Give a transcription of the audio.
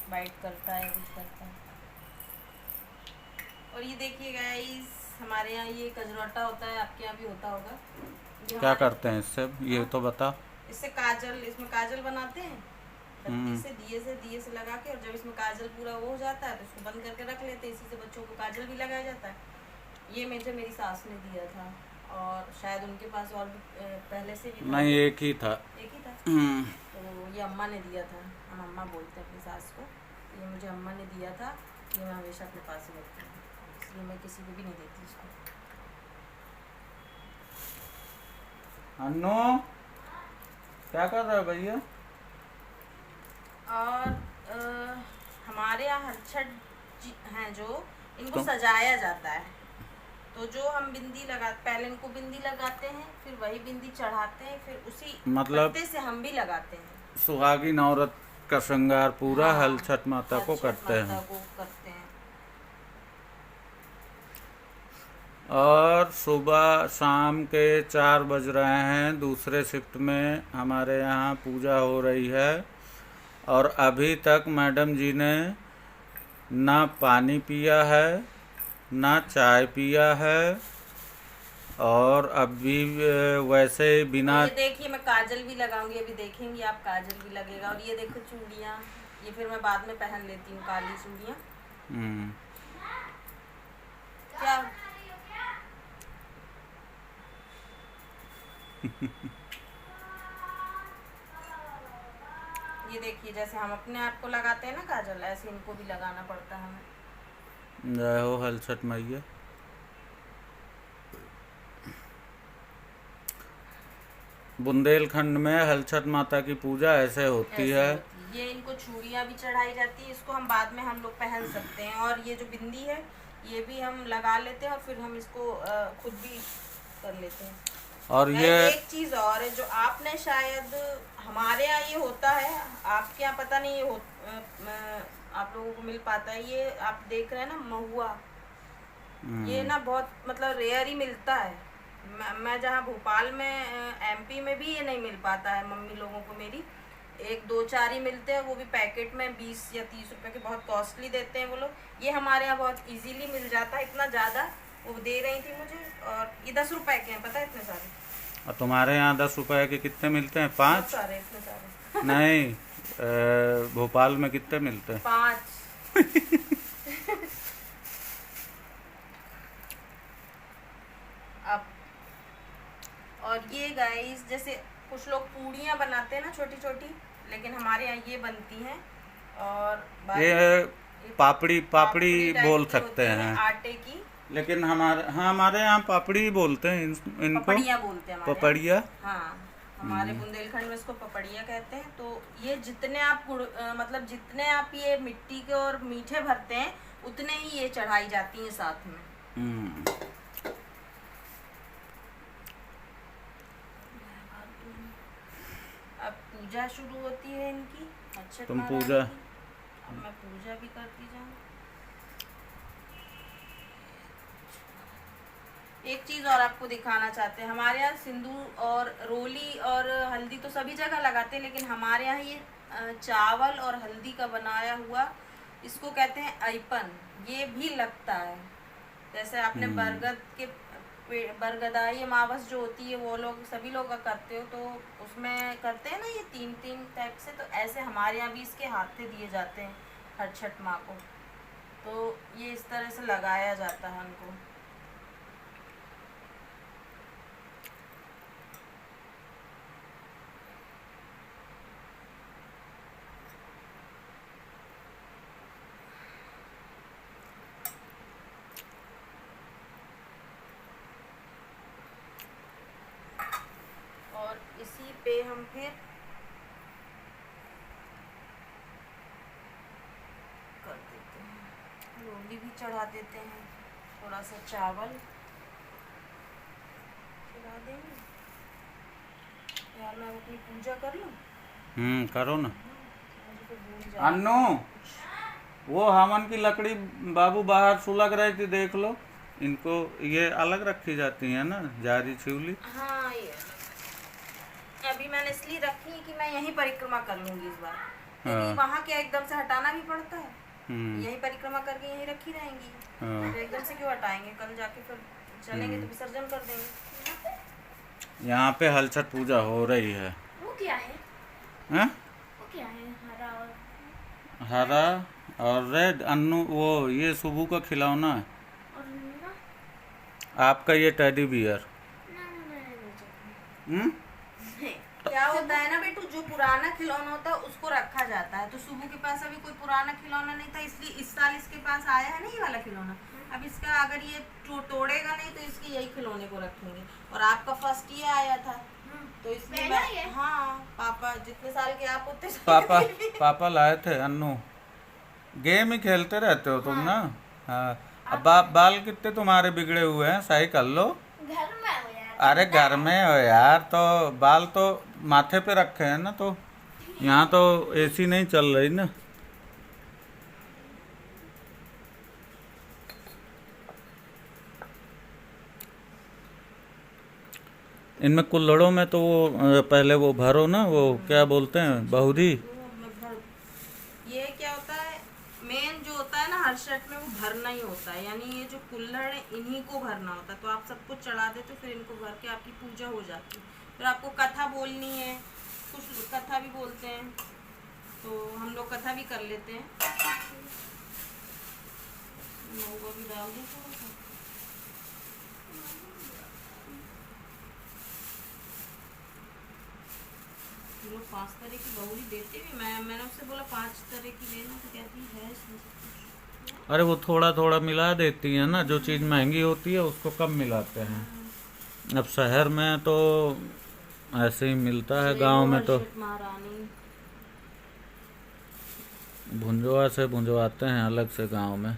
Bite करता है, कुछ करता है। और ये देखिए गाइस, हमारे यहाँ ये कजरौटा होता है, आपके यहाँ भी होता होगा। ये क्या हमारे करते हैं इससे, ये तो बता। इससे काजल, इसमें काजल बनाते हैं बत्ती हम्म। से दिए से लगा के। और जब इसमें काजल पूरा वो हो जाता है तो इसको बंद करके रख लेते हैं। इसी से बच्चों को काजल भी लगाया जाता है। ये मुझे मेरी सास ने दिया था, और शायद उनके पास और भी पहले से भी था नहीं, ये। एक ही था। एक ही था। हम्म। तो ये अम्मा ने दिया था, हम अम्मा बोलते हैं अपनी सास को। ये मुझे अम्मा ने दिया था, ये मैं हमेशा अपने पास ही रखती हूँ, इसलिए मैं किसी को भी नहीं देती इसको। अन्नू, क्या कर रहा है भैया? और हमारे यहाँ हरछट हैं जो, इनको तो सजाया जाता है। तो जो हम बिंदी लगा, पहले इनको बिंदी लगाते हैं, फिर वही बिंदी चढ़ाते हैं, फिर उसी मतलब पत्ते से हम भी लगाते हैं। सुहागिन औरत का श्रृंगार पूरा हाँ, हल छठ माता को हरछठ करते माता हैं। को करते हैं। और सुबह शाम के 4 बज रहे हैं, दूसरे शिफ्ट में हमारे यहाँ पूजा हो रही है। और अभी तक मैडम जी ने ना पानी पिया है, ना चाय पिया है। और अभी वैसे ही और बिना। ये देखिए, मैं काजल भी लगाऊंगी, अभी देखेंगे आप, काजल भी लगेगा। और ये देखो चूड़ियाँ, ये फिर मैं बाद में पहन लेती हूँ, काली चूड़ियाँ। हम्म। क्या ये देखिए, जैसे हम अपने आप को लगाते हैं ना काजल, ऐसे इनको भी लगाना पड़ता है हमें। जय हो हल छठ मैया। बुंदेलखंड में हल छठ माता की पूजा ऐसे होती ऐसे है। होती है। ये इनको चूड़ियाँ भी चढ़ाई जाती है, इसको हम बाद में हम लोग पहन सकते हैं। और ये जो बिंदी है, ये भी हम लगा लेते हैं, और फिर हम इसको खुद भी कर लेते हैं। और ये एक चीज और है जो आपने शायद, हमारे यहाँ ये होता है, आपके यहाँ पता नहीं ये आप लोगों को मिल पाता है। ये आप देख रहे हैं ना, महुआ, ये ना बहुत मतलब रेयर ही मिलता है। मैं जहाँ भोपाल में, एमपी में भी ये नहीं मिल पाता है। मम्मी लोगों को मेरी एक दो चार ही मिलते हैं, वो भी पैकेट में 20 या 30 रुपए के, बहुत कॉस्टली देते हैं वो लोग। ये हमारे यहाँ बहुत इजीली मिल जाता है, इतना ज़्यादा वो दे रही थी मुझे। और ये 10 रुपए के हैं, पता है, इतने सारे। और तुम्हारे यहाँ 10 रुपए के कितने मिलते हैं? बहुत 5? सारे, इतने सारे। नहीं, भोपाल में कितने मिलते हैं? 5। अब और ये गाइस, जैसे कुछ लोग पूड़ियाँ बनाते हैं ना छोटी छोटी, लेकिन हमारे यहाँ ये बनती हैं। और ये पापड़ी पापड़ी टाइप बोल की सकते होती हैं, आटे की। लेकिन हमारे यहाँ पापड़ी ही बोलते हैं इनको। पपड़िया बोलते हैं हमारे यहाँ। पपड़िया। हाँ, हमारे बुंदेलखंड में इसको पपड़िया कहते हैं। तो ये जितने आप मतलब जितने आप ये मिट्टी के और मीठे भरते हैं, उतने ही ये चढ़ाई जाती हैं साथ में। हम्म। अब पूजा शुरू होती है इनकी, अक्षत तुम महारानी पूजा। की। अब मैं पूजा भी करती जाऊँ। एक चीज और आपको दिखाना चाहते हैं, हमारे यहाँ सिंदूर और रोली और हल्दी तो सभी जगह लगाते हैं, लेकिन हमारे यहाँ ये चावल और हल्दी का बनाया हुआ, इसको कहते हैं अयपन, ये भी लगता है। जैसे आपने बरगद के बरगदाई अमावस जो होती है, वो लोग सभी लोग करते हो, तो उसमें करते हैं ना ये 3-3 टाइप से। तो ऐसे हमारे यहाँ भी इसके हाथे दिए जाते हैं हर छठ माँ को। तो ये इस तरह से लगाया जाता है उनको। और इसी पे हम फिर कर देते हैं, रोली भी चढ़ा देते हैं, थोड़ा सा चावल चढ़ा देंगे। यार मैं अपनी पूजा कर लूँ। करो ना। मुझे तो भूल जा। अन्नू, वो हवन की लकड़ी बाबू बाहर सुलग रही थी, देख लो। इनको ये अलग रखी जाती है ना, जारी छिवली। हाँ, ये अभी मैंने इसलिए रखी है कि मैं यहीं परिक्रमा कर लूँगी इस बार। क्योंकि वहाँ क्या एकदम से हटाना भी पड़ता है, हम्म। यही परिक्रमा करके यही रखी रहेंगी, हाँ। तो एकदम से क्यों हटाएंगे, कल जाके फिर चलेंगे तो विसर्जन कर देंगे। यहाँ पे हलछट पूजा हो रही है। वो क्या है? हैं? वो क्या है? हरा और हरा और रेड अन्नू, वो ये सुबह का खिलौना है। नीला? आपका ये टेडी बियर। नहीं चाहिए। हम्म? क्या होता है ना बेटू, जो पुराना खिलौना होता है उसको रखा जाता है, तो सुबह के पास अभी कोई पुराना खिलौना नहीं था, इसलिए इस साल इसके पास आया है ना ये वाला खिलौना। अब इसका अगर ये तोड़ेगा नहीं तो इसके यही खिलौने को रखेंगे, और आपका फर्स्ट ये आया था तो इसलिए पहला ये? हाँ, पापा जितने साल के आप उतने साल पापा के पापा लाए थे अन्नू। गेम ही खेलते रहते हो तुम ना। हाँ। अब बाल कितने तुम्हारे बिगड़े हुए हैं, सही कर लो। घर में हो यार। अरे घर में हो यार, तो बाल तो माथे पे रखे हैं ना, तो यहाँ तो एसी नहीं चल रही ना। इनमें कुल्हड़ों में तो वो पहले वो भरो ना, वो क्या बोलते हैं, बहुरी। ये क्या होता है, मेन जो होता है ना हर शर्ट में, वो भरना ही होता है, यानी ये जो कुल्हड़ है इन्हीं को भरना होता है, तो आप सब कुछ चढ़ा देते फिर इनको भर के आपकी पूजा हो जाती है। फिर आपको कथा बोलनी है, कुछ लोग कथा भी बोलते हैं, तो हम लोग कथा भी कर लेते हैं। महुआ भी डाल दें थोड़ा सा। लोग 5 तरह की बहुरी देते भी, मैंने उससे बोला 5 तरह की लेना, तो कहती है इसमें सब कुछ। अरे वो थोड़ा थोड़ा मिला देती है ना, जो चीज़ महंगी होती है उसको कम मिलाते हैं। अब शहर में तो ऐसे ही मिलता है, गांव में तो महारानी भुंजवा से भुंजवाते हैं अलग से गांव में।